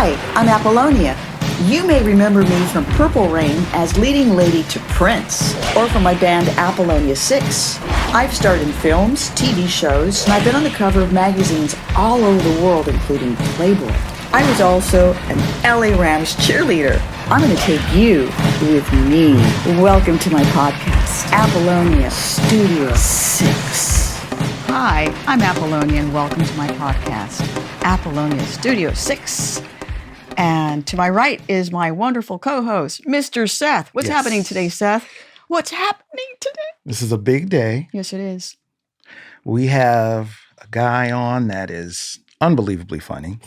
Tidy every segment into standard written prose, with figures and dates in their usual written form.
Hi, I'm Apollonia. You may remember me from Purple Rain as leading lady to Prince, or from my band Apollonia 6. I've starred in films, TV shows, and I've been on the cover of magazines all over the world, including Playboy. I was also an LA Rams cheerleader. I'm going to take you with me. Welcome to my podcast, Apollonia Studio 6. Hi, I'm Apollonia, and welcome to my podcast, Apollonia Studio 6. And to my right is my wonderful co-host, Mr. Seth. What's happening today, Seth? What's happening today? This is a big day. Yes, it is. We have a guy on that is unbelievably funny.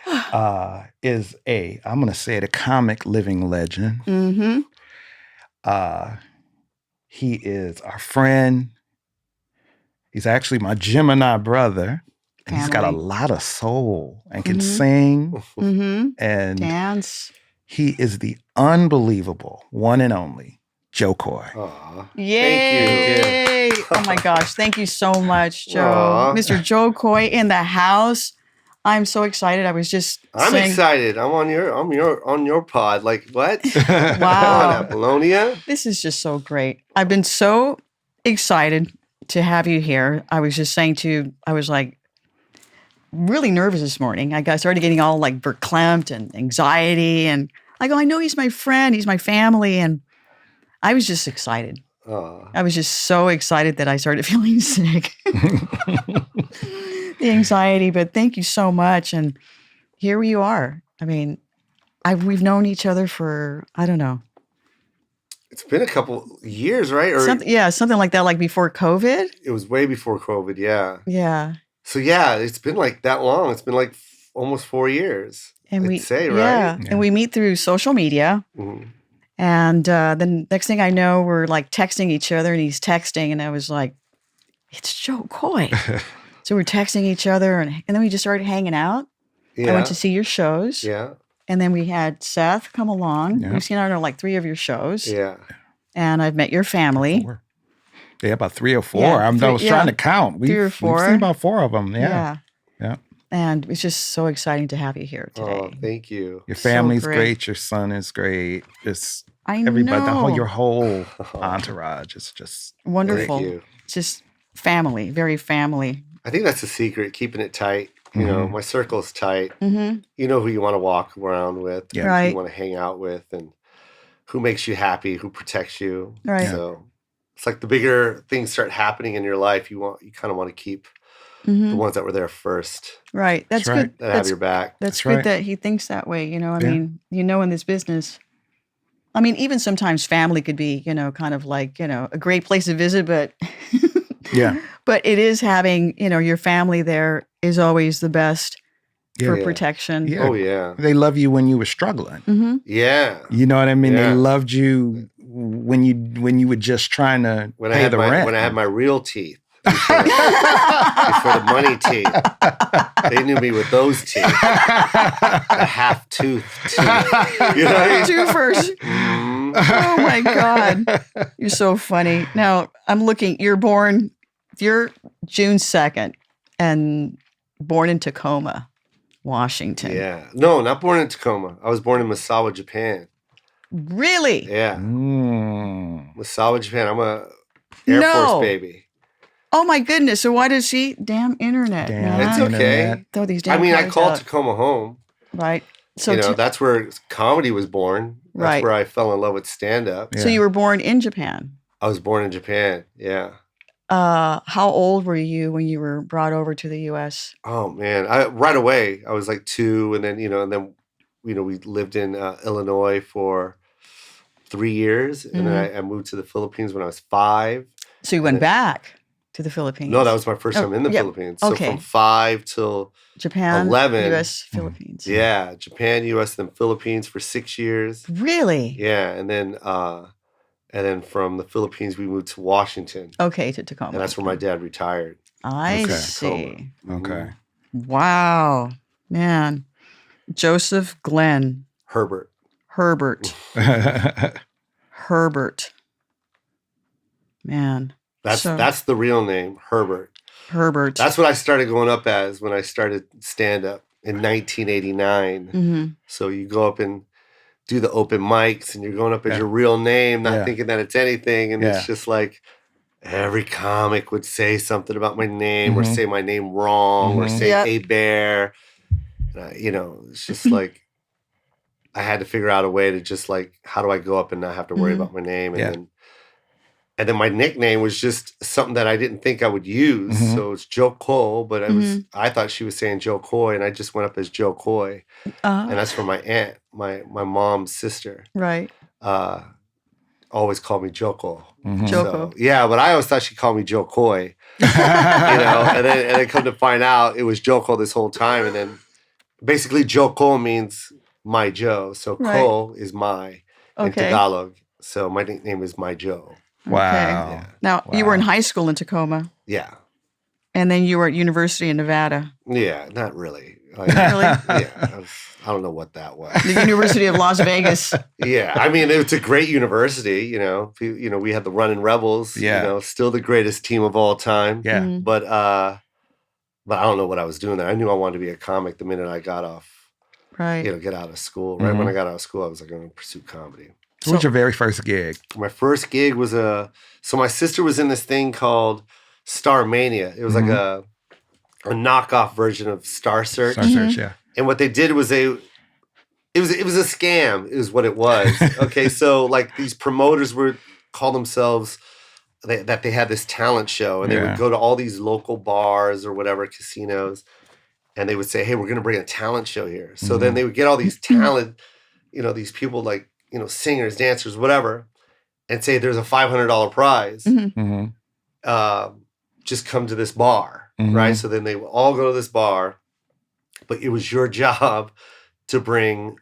I'm going to say it, a comic living legend. Mm-hmm. He is our friend. He's actually my Gemini brother. And he's got a lot of soul and can sing and dance. He is the unbelievable one and only jokoy. Aw, Yay! thank you. Oh my gosh, thank you so much, Joe. Aw. Mr. jokoy in the house. I'm so excited. I was just I'm excited. I'm on your pod. Like what? Wow. Come on, Apollonia. This is just so great. I've been so excited to have you here. I was just saying to you, I was like really nervous this morning. I started getting all like verklempt and anxiety, and I go, I know he's my friend, he's my family, and I was just excited. I was just so excited that I started feeling sick. The anxiety, but thank you so much. And here you are. I mean, we've known each other for, I don't know. It's been a couple years, right? Or something like that, like before COVID. It was way before COVID, yeah. Yeah. So yeah, it's been like that long. It's been like almost 4 years. And right? Yeah, and we meet through social media. Mm-hmm. And then next thing I know, we're like texting each other, and he's texting, and I was like, it's jokoy. So we're texting each other, and then we just started hanging out. Yeah. I went to see your shows. Yeah. And then we had Seth come along. Yeah. We've seen, I don't know, like 3 of your shows. Yeah. And I've met your family. 4. Yeah, about 3 or 4. Yeah, I was trying to count. 3 or 4. We've seen about 4 of them. Yeah. And it's just so exciting to have you here today. Oh, thank you. Your family's So great. great. Your son is great. Just I everybody, know. your whole entourage is just Wonderful. Thank you. It's just family, very family. I think that's the secret, keeping it tight. You know, my circle's tight. Mm-hmm. You know who you want to walk around with, Yeah. who Right. you want to hang out with, and who makes you happy, who protects you. Right. So it's like the bigger things start happening in your life, you kind of want to keep the ones that were there first, Right. That's That's right. good. that have your back. That's That's good right. that he thinks that way. You know, I Yeah. mean, in this business, I mean, even sometimes family could be, kind of like, a great place to visit, but yeah. but it is having, your family there is always the best for Yeah. protection. Yeah. Oh yeah, They love you when you were struggling. Mm-hmm. yeah. You know what I mean? Yeah. They loved you when you were just trying to When pay I had the rent. when I had my real teeth. Before the money teeth. They knew me with those teeth. The half-tooth teeth. You know what I mean? Twofers. Mhm. Oh my God. You're so funny. Now, I'm looking, you're June 2nd and born in Tacoma, Washington. Yeah. No, not born in Tacoma. I was born in Misawa, Japan. Really? Yeah. Mm. Misawa, Japan. I'm a Air No. Force baby. Oh my goodness. So why does she? Damn internet. Damn man. It's okay. internet. Throw these damn I mean, I cards call out. Tacoma home. Right. So, That's where comedy was born. That's Right. where I fell in love with stand-up. so you were born in Japan. I was born in Japan. Yeah. How old were you when you were brought over to the U.S.? Oh man! Right away I was like 2, and then we lived in Illinois for 3 years, and then I moved to the Philippines when I was 5. So you went back to the Philippines? No, that was my first time in the yeah. Philippines. So Okay. from 5 till Japan, 11. U.S., Philippines. yeah, Japan, U.S., then Philippines for 6 years. Really? Yeah, and then from the Philippines we moved to Washington, Okay, to Tacoma. and that's where my dad retired. I Okay. see. Okay. Wow. Man. Joseph Glenn Herbert. Herbert. Man. That's the real name, Herbert. Herbert. That's what I started going up as when I started stand up. in 1989. So you go up and do the open mics, and you're going up as your real name, not thinking that it's anything. And it's just like every comic would say something about my name or say my name wrong or say A Bear. You know, it's just like I had to figure out a way to just like, how do I go up and not have to worry about my name? And then my nickname was just something that I didn't think I would use. So it's Jokoy, but I thought she was saying Jokoy, and I just went up as Jokoy. And that's from my aunt, my mom's sister. Right. Always called me Joko. Joko. So, yeah, but I always thought she called me Jokoy. You know, and then come to find out it was Joko this whole time. And then basically Joko means my Joe. So Ko is my in Tagalog. So my nickname is my Joe. Wow. Okay. Yeah. Now, you were in high school in Tacoma. Yeah. And then you were at University in Nevada. Yeah, not really. Like, really? Yeah. I don't know what that was. The University of Las Vegas. Yeah. I mean, it's a great university, you know. We had the Running Rebels, you know, still the greatest team of all time. Yeah. But I don't know what I was doing there. I knew I wanted to be a comic the minute I got off, get out of school. Right when I got out of school, I was like, going to pursue comedy. What was your very first gig? My first gig was so my sister was in this thing called Star Mania. It was like a knockoff version of Star Search. Star Search, yeah. And what they did was it was a scam, is what it was. Okay, so like these promoters would call themselves that they had this talent show, and they would go to all these local bars or whatever, casinos, and they would say, "Hey, we're going to bring a talent show here." So then they would get all these talent, these people like, singers, dancers, whatever, and say there's a $500 prize. Just come to this bar, right? So then they would all go to this bar, but it was your job to bring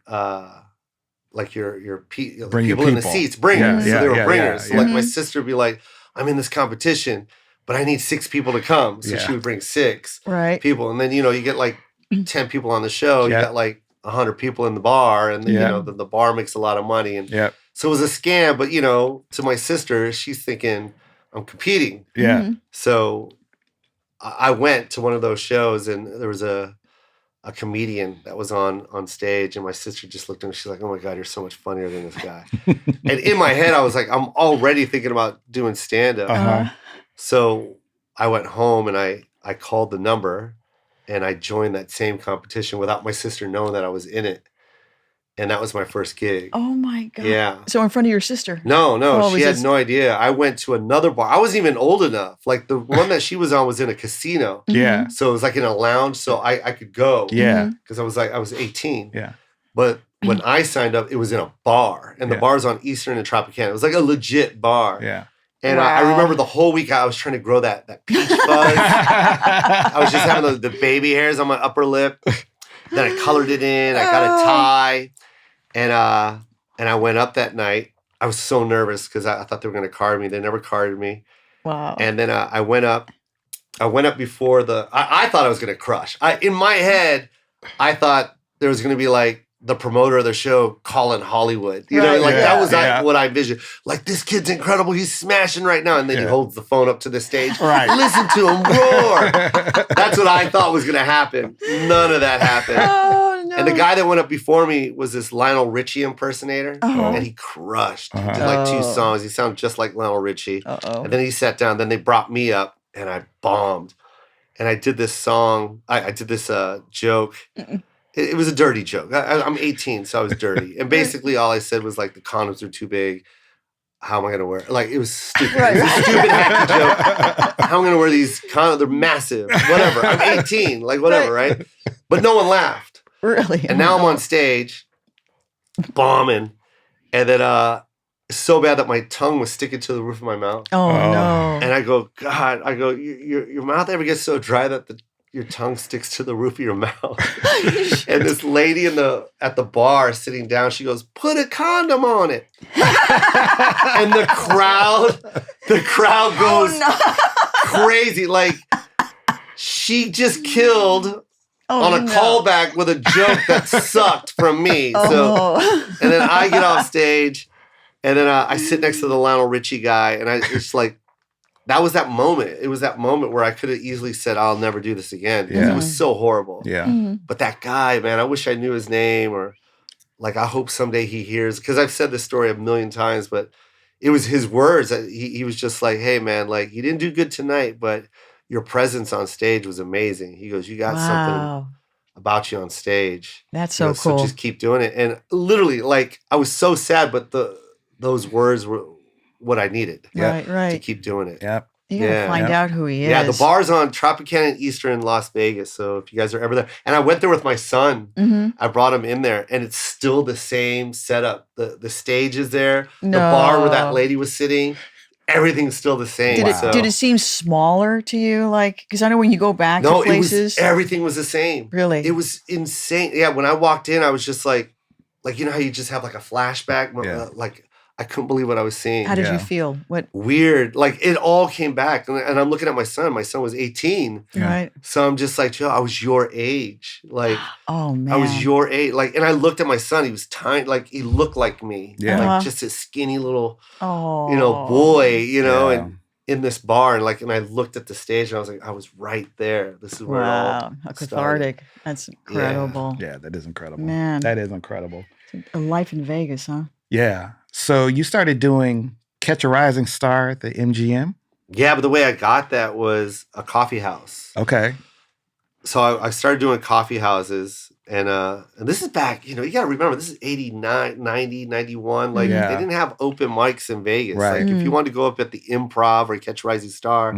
like your people in the seats, bringers. So they were bringers. So like my sister would be like, I'm in this competition, but I need 6 people to come. So she would bring 6 people. And then, you get like 10 people on the show. You got like 100 people in the bar, and then, the bar makes a lot of money. And so it was a scam, but, to my sister, she's thinking I'm competing. Yeah. So I went to one of those shows, and there was a comedian that was on stage, and my sister just looked at me. She's like, "Oh my God, you're so much funnier than this guy." And in my head, I was like, I'm already thinking about doing stand-up. So I went home and I called the number, and I joined that same competition without my sister knowing that I was in it. And that was my first gig. Oh my God. Yeah. So in front of your sister? No, she had no idea. I went to another bar. I wasn't even old enough. Like the one that she was on was in a casino. Yeah. So it was like in a lounge, so I could go. Yeah. Because I was 18. Yeah. But when I signed up, it was in a bar. And the bar's on Eastern and Tropicana. It was like a legit bar. Yeah. And I remember the whole week I was trying to grow that peach fuzz. I was just having the baby hairs on my upper lip. Then I colored it in. I got a tie. And I went up that night. I was so nervous because I thought they were going to card me. They never carded me. Wow. And then I went up. I went up before I thought I was going to crush. In my head, I thought there was going to be like the promoter of the show calling Hollywood. That was what I envisioned. Like, this kid's incredible. He's smashing right now. And then he holds the phone up to the stage. Right. Listen to him roar. That's what I thought was going to happen. None of that happened. Oh, no. And the guy that went up before me was this Lionel Richie impersonator. And he crushed. He did like 2 songs. He sounded just like Lionel Richie. And then he sat down. Then they brought me up, and I bombed. And I did this song. I did this joke. It was a dirty joke. I'm 18, so I was dirty. And basically all I said was like, the condoms are too big. How am I going to wear? Like, it was stupid. It was a stupid, hacky joke. How am I going to wear these condoms? They're massive. Whatever. I'm 18. Like, whatever, right? But no one laughed. Really? And now I'm on stage, bombing. And then so bad that my tongue was sticking to the roof of my mouth. Oh, no. And I go, God, your mouth ever gets so dry that your tongue sticks to the roof of your mouth. And this lady at the bar sitting down, she goes, "Put a condom on it." And the crowd goes crazy. Like, she just killed on a callback with a joke that sucked from me. So, and then I get off stage, and then I sit next to the Lionel Richie guy, and it's like, that was that moment. It was that moment where I could have easily said, I'll never do this again. Because Yeah. it was so horrible. Yeah. But that guy, man, I wish I knew his name, or like, I hope someday he hears, because I've said this story a million times, but it was his words. That he was just like, hey, man, like, you didn't do good tonight, but your presence on stage was amazing. He goes, you got something about you on stage. That's so cool. So just keep doing it. And literally, like, I was so sad, but those words were what I needed. Right. To keep doing it. Yep. You gotta find out who he is. Yeah, the bar's on Tropicana and Eastern in Las Vegas. So if you guys are ever there, and I went there with my son. I brought him in there, and it's still the same setup. The stage is there. The bar where that lady was sitting, everything's still the same. Did it seem smaller to you? Like, because I know when you go back to places, everything was the same. Really, it was insane. Yeah, when I walked in, I was just like you know how you just have like a flashback, like. I couldn't believe what I was seeing. How did you feel? What weird? Like it all came back, and I'm looking at my son. My son was 18, right? So I'm just like, Joe, I was your age. Like, oh man, I was your age. Like, and I looked at my son. He was tiny. Like he looked like me. Yeah, like just a skinny little, boy. And in this bar, and I looked at the stage, and I was like, I was right there. This is where it all how cathartic. Started. That's incredible. Yeah, that is incredible. Man, that is incredible. A life in Vegas, huh? Yeah. So you started doing Catch a Rising Star at the MGM? Yeah, but the way I got that was a coffee house. Okay. So I started doing coffee houses, and this is back, you got to remember, this is 89, 90, 91. Like, they didn't have open mics in Vegas. Right. Like, if you wanted to go up at the Improv or Catch a Rising Star,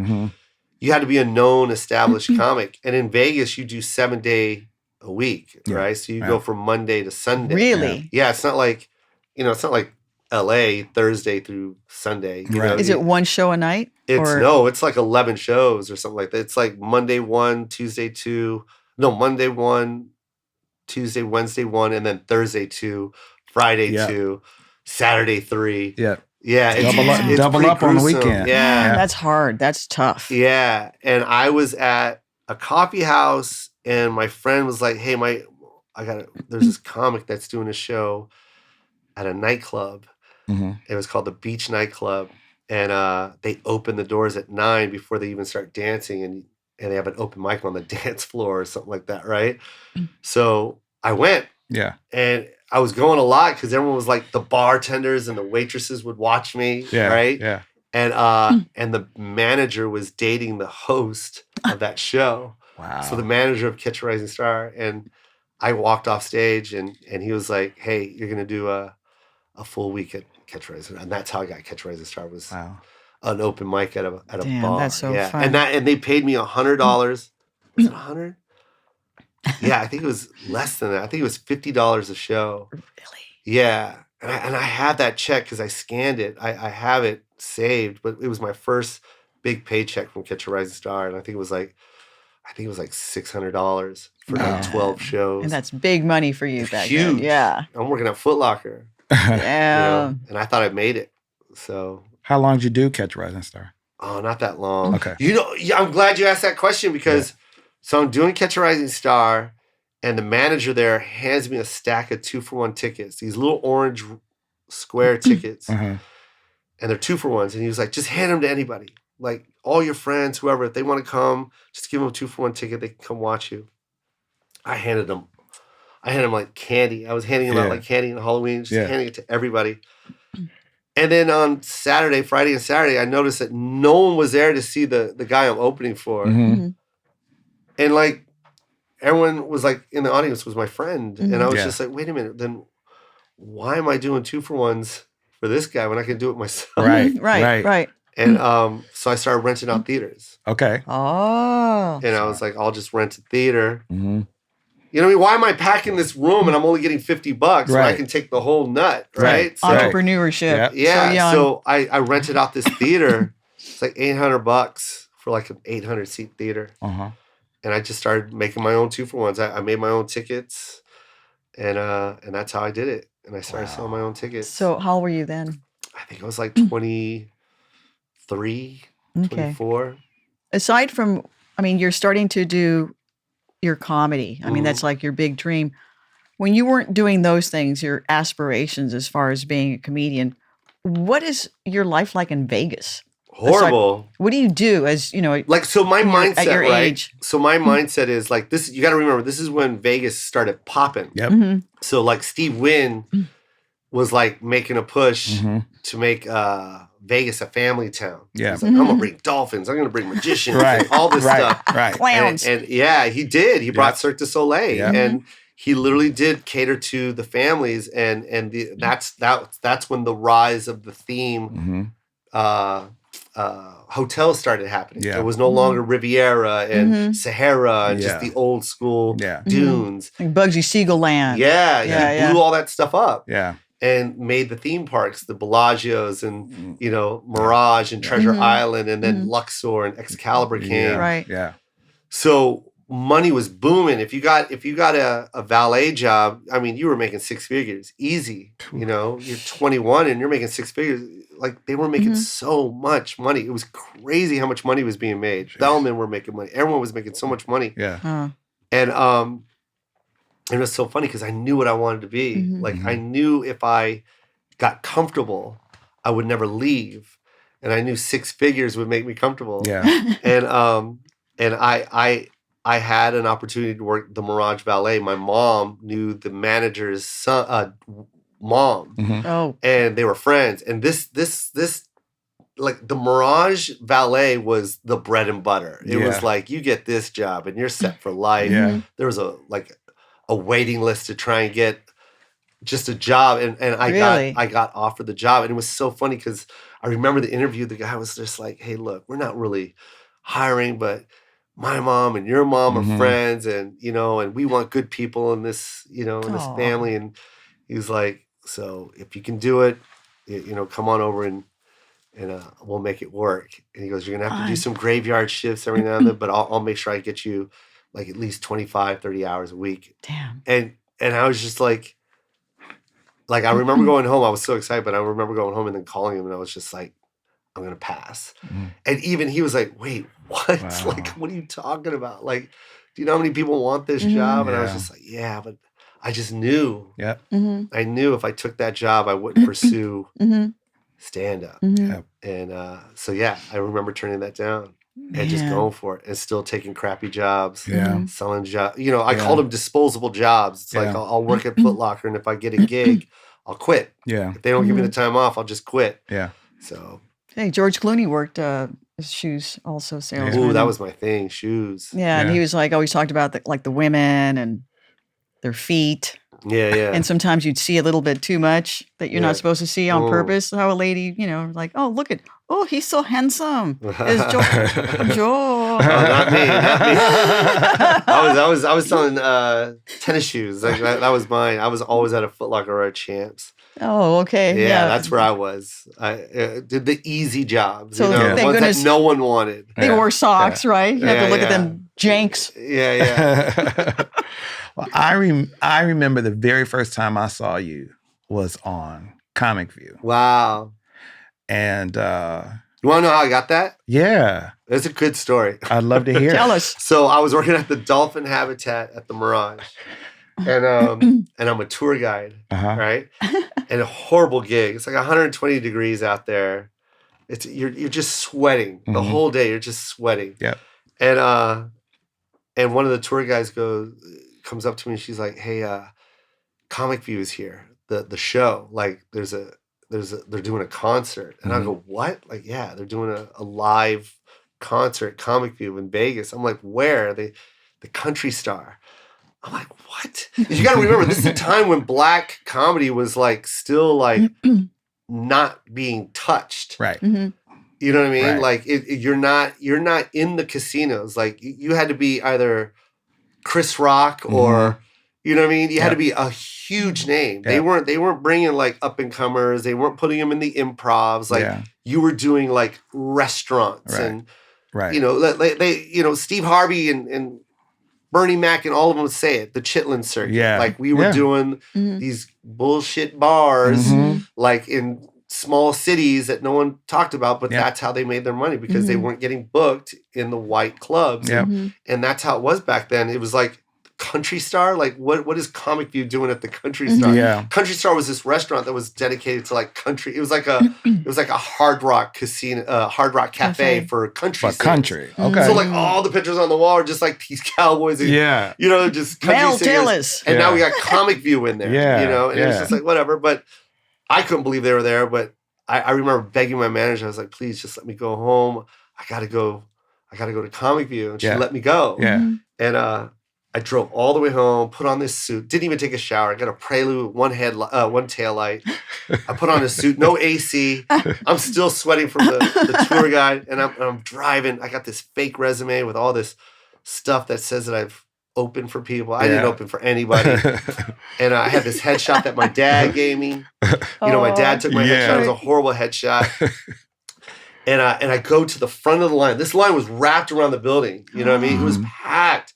you had to be a known, established comic. And in Vegas, you do 7 day a week, right? So you go from Monday to Sunday. Really? Yeah, it's not like, it's not like LA Thursday through Sunday. Is it one show a night? It's like 11 shows or something like that. It's like Monday 1, Tuesday 2. No, Monday 1, Tuesday, Wednesday 1, and then Thursday 2, Friday 2, Saturday 3. Yeah. Yeah. It's double up on the weekend. Yeah. That's hard. That's tough. Yeah. And I was at a coffee house, and my friend was like, hey, there's this comic that's doing a show at a nightclub. It was called the Beach Nightclub, and they open the doors at 9 before they even start dancing, and they have an open mic on the dance floor or something like that, right? So I went, and I was going a lot because everyone was like, the bartenders and the waitresses would watch me, right? Yeah. And the manager was dating the host of that show. Wow. So the manager of Catch a Rising Star, and I walked off stage, and he was like, hey, you're gonna do a full week at Catch a Rising Star. And that's how I got Catch a Rising Star, was an open mic at a bar. That's so fun. And they paid me $100. Was it $100? Yeah, I think it was less than that. I think it was $50 a show. Really? Yeah. And I had that check because I scanned it. I have it saved, but it was my first big paycheck from Catch a Rising Star. And I think it was like $600 for like 12 shows. And that's big money for you back huge. then. Yeah. I'm working at Foot Locker. Yeah. And I thought I made it. So how long did you do Catch a Rising Star? Oh, not that long. Okay. I'm glad you asked that question because so I'm doing Catch a Rising Star, and the manager there hands me a stack of 2-for-1 tickets, these little orange square tickets. And they're 2-for-1s. And he was like, just hand them to anybody. Like all your friends, whoever, if they want to come, just give them a 2-for-1 ticket. They can come watch you. I handed them like candy. I was handing them out like candy on Halloween, just handing it to everybody. And then on Friday and Saturday, I noticed that no one was there to see the guy I'm opening for. And like everyone was like in the audience was my friend. And I was just like, wait a minute, then why am I doing 2-for-1s for this guy when I can do it myself? Right. And so I started renting out theaters. Okay. Oh. And I was like, I'll just rent a theater. You know what I mean? Why am I packing this room and I'm only getting $50 when I can take the whole nut, right? So, entrepreneurship. Yeah. So I rented out this theater. It's like $800 for like an 800 seat theater. And I just started making my own 2-for-1s. I made my own tickets, and that's how I did it. And I started selling my own tickets. So how old were you then? I think I was like 23, 24. Aside from, you're starting to do your comedy. That's like your big dream. When you weren't doing those things, your aspirations as far as being a comedian, what is your life like in Vegas? Horrible. What do you do as, like, so my mindset, at your right? age? So my mindset is like this, you got to remember, this is when Vegas started popping. Yep. Mm-hmm. So like Steve Wynn was like making a push to make Vegas a family town. Yeah. He's like, I'm going to bring dolphins. I'm going to bring magicians. Right. And all this stuff. Right. Clowns. And yeah, he did. He brought Cirque du Soleil. Yeah. And he literally did cater to the families. And that's when the rise of the theme hotels started happening. Yeah. It was no longer Riviera and Sahara and just the old school dunes. Like Bugsy Siegel Land. Yeah, he blew all that stuff up. Yeah. And made the theme parks, the Bellagios and, Mirage and Treasure Island and then Luxor and Excalibur came. Yeah. Right. Yeah. So money was booming. If you got a valet job, I mean, you were making six figures. Easy. You're 21 and you're making six figures. Like they were making so much money. It was crazy how much money was being made. Bellmen were making money. Everyone was making so much money. Yeah. And it was so funny because I knew what I wanted to be. Like I knew if I got comfortable, I would never leave. And I knew six figures would make me comfortable. Yeah. And I had an opportunity to work the Mirage Valet. My mom knew the manager's son, mom. Oh. And they were friends. And this like the Mirage Valet was the bread and butter. It was like, you get this job and you're set for life. Yeah. There was a waiting list to try and get just a job. And I got offered the job. And it was so funny because I remember the interview, the guy was just like, hey, look, we're not really hiring, but my mom and your mom are friends and, and we want good people in this, in this family. And he was like, so if you can do it, come on over and we'll make it work. And he goes, you're going to have to do some graveyard shifts every now and then, but I'll make sure I get you like at least 25, 30 hours a week. Damn. And I was just like I remember going home. I was so excited, but I remember going home and then calling him and I was just like, I'm going to pass. And even he was like, wait, what? Wow. Like, what are you talking about? Like, do you know how many people want this job? And I was just like, yeah, but I just knew. Yeah. I knew if I took that job, I wouldn't pursue stand-up. Yep. And so, yeah, I remember turning that down and just going for it and still taking crappy jobs. Yeah. Selling jobs. I called them disposable jobs. It's like I'll work at Foot Locker and if I get a gig, I'll quit. Yeah. If they don't give me the time off, I'll just quit. Yeah. So. Hey, George Clooney worked shoes also salesman. Ooh, that was my thing, shoes. Yeah, and he was like always talked about the women and their feet. Yeah. And sometimes you'd see a little bit too much that you're not supposed to see on purpose. How a lady, like, oh, he's so handsome. It's Joe. Oh, not me. I was selling tennis shoes. Like that was mine. I was always at a Foot Locker or a Champs. Oh, okay. Yeah, that's where I was. I did the easy jobs, So the ones that no one wanted. They wore socks, right? You have to look at them janks. Yeah. Well, I remember the very first time I saw you was on Comic View. Wow. And you want to know how I got that? Yeah. It's a good story. I'd love to hear Tell it. us. So I was working at the dolphin habitat at the Mirage. And I'm a tour guide, right? And a horrible gig. It's like 120 degrees out there. You're just sweating the whole day. You're just sweating. Yep. And one of the tour guys comes up to me and she's like, "Hey, Comic View is here. The show. Like they're doing a concert." And I go, "What?" Like, yeah, they're doing a live concert at Comic View in Vegas. I'm like, "Where?" The Country Star. I'm like, what? You got to remember, this is a time when black comedy was like still like not being touched. Right. Mm-hmm. You know what I mean? Right. Like you're not in the casinos. Like you had to be either Chris Rock or you know what I mean. You had to be a huge name. They weren't bringing like up and comers. They weren't putting them in the improvs. Like you were doing like restaurants and Steve Harvey and Bernie Mac and all of them would say it, the Chitlin circuit. Yeah. Like we were doing these bullshit bars like in small cities that no one talked about, but that's how they made their money because they weren't getting booked in the white clubs. Yeah. And that's how it was back then. It was like Country Star? Like, what is Comic View doing at the Country Star? Yeah. Country Star was this restaurant that was dedicated to like country. It was like a Hard Rock casino, Hard Rock cafe for country. For country, okay. So like all the pictures on the wall are just like these cowboys. And, you know, just country Mel singers. Tillis. And now we got Comic View in there. You know, and it's just like whatever. But I couldn't believe they were there. But I remember begging my manager. I was like, please just let me go home. I gotta go to Comic View. And she let me go. And I drove all the way home, put on this suit, didn't even take a shower. I got a Prelude, one tail light. I put on a suit, no AC. I'm still sweating from the tour guide. And I'm driving. I got this fake resume with all this stuff that says that I've opened for people. I didn't open for anybody. And I had this headshot that my dad gave me. You know, my dad took my headshot. It was a horrible headshot. And I go to the front of the line. This line was wrapped around the building. You know what I mean? It was packed.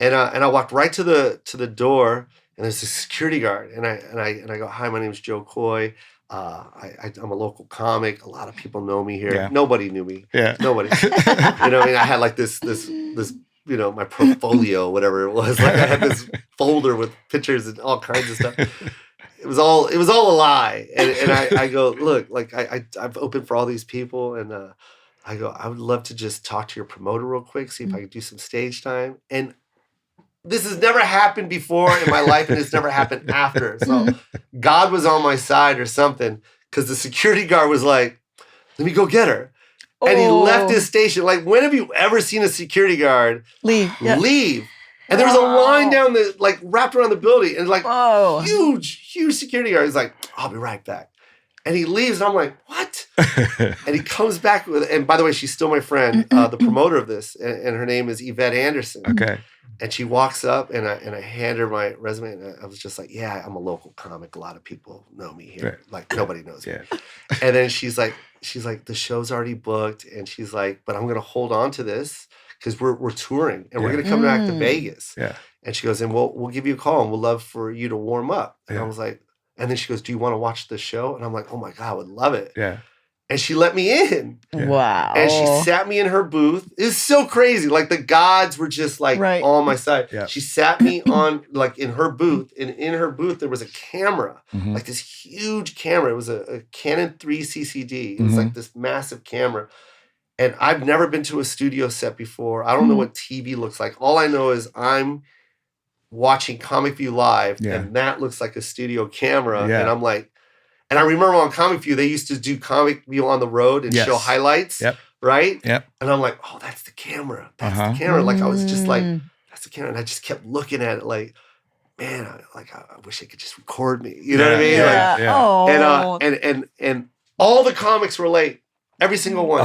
And I walked right to the door, and there's a security guard. And I go, hi, my name is Jokoy. I'm a local comic. A lot of people know me here. Nobody knew me. Nobody. You know what I mean? I had like this you know, my portfolio, whatever it was. Like I had this folder with pictures and all kinds of stuff. It was all a lie. And I go, look, like I've opened for all these people, and I go, I would love to just talk to your promoter real quick, see if I could do some stage time. And this has never happened before in my life, and it's never happened after. So God was on my side or something, because the security guard was like, let me go get her. And he left his station. Like, when have you ever seen a security guard leave? And there was a line down like wrapped around the building, and like huge security guard. He's like, I'll be right back. And he leaves, and I'm like, what? And he comes back with, and by the way, she's still my friend, the promoter of this, and her name is Yvette Anderson. Okay. And she walks up, and I hand her my resume, and I was just like, yeah, I'm a local comic. A lot of people know me here. Like, nobody knows me. And then she's like, the show's already booked, and she's like, but I'm gonna hold on to this because we're touring, and we're gonna come back to Vegas. And she goes, and we'll give you a call, and we'll love for you to warm up. And I was like, and then she goes, do you want to watch the show? And I'm like, oh my God, I would love it. And she let me in. Wow. And she sat me in her booth. It was so crazy. Like the gods were just like on my side. She sat me on like in her booth. And in her booth, there was a camera, like this huge camera. It was a Canon 3 CCD. It was like this massive camera. And I've never been to a studio set before. I don't know what TV looks like. All I know is I'm watching Comic View live, and that looks like a studio camera. And I'm like, and I remember on Comic View, they used to do Comic View on the road and show highlights, right? And I'm like, oh, that's the camera. That's the camera. Like, I was just like, that's the camera. And I just kept looking at it like, man, I wish they could just record me. You know what I mean? And all the comics were late. Every single one.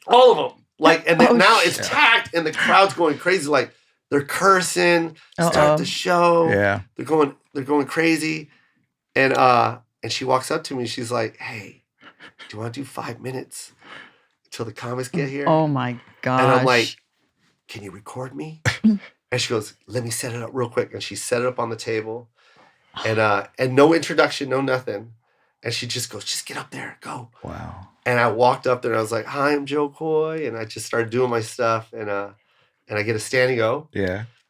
All of them. Like, and then now it's packed, and the crowd's going crazy. Like, they're cursing, start the show. They're going crazy. And she walks up to me. She's like, hey, do you want to do 5 minutes until the comics get here? Oh, my gosh. And I'm like, can you record me? And she goes, let me set it up real quick. And she set it up on the table. And no introduction, no nothing. And she just goes, just get up there, go. Wow. And I walked up there, and I was like, hi, I'm Jokoy. And I just started doing my stuff. And I get a standing O.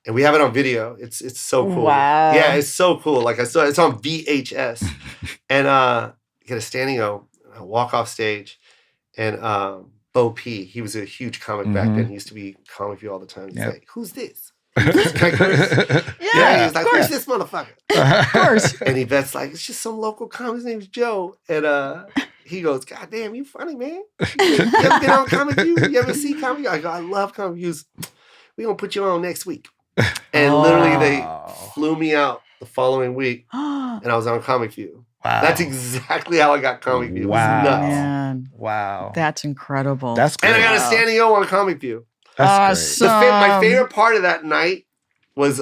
And we have it on video. It's so cool. Wow. Yeah, it's so cool. Like I saw it's on VHS. And get a standing O. I walk off stage, and Bo P, he was a huge comic back then. He used to be Comic View all the time. He's like, who's this? This guy he was like, who's this motherfucker? Of course. And Yvette's like, it's just some local comic. His name's Joe. And he goes, God damn, you funny, man. You ever been on Comic View? You ever see Comic View? I go, I love Comic Views. We're going to put you on next week. And literally they flew me out the following week, and I was on Comic View. Wow. That's exactly how I got Comic View. It was nuts. Man. Wow. That's incredible. That's great. And I got a standing O on Comic View. That's great. My favorite part of that night was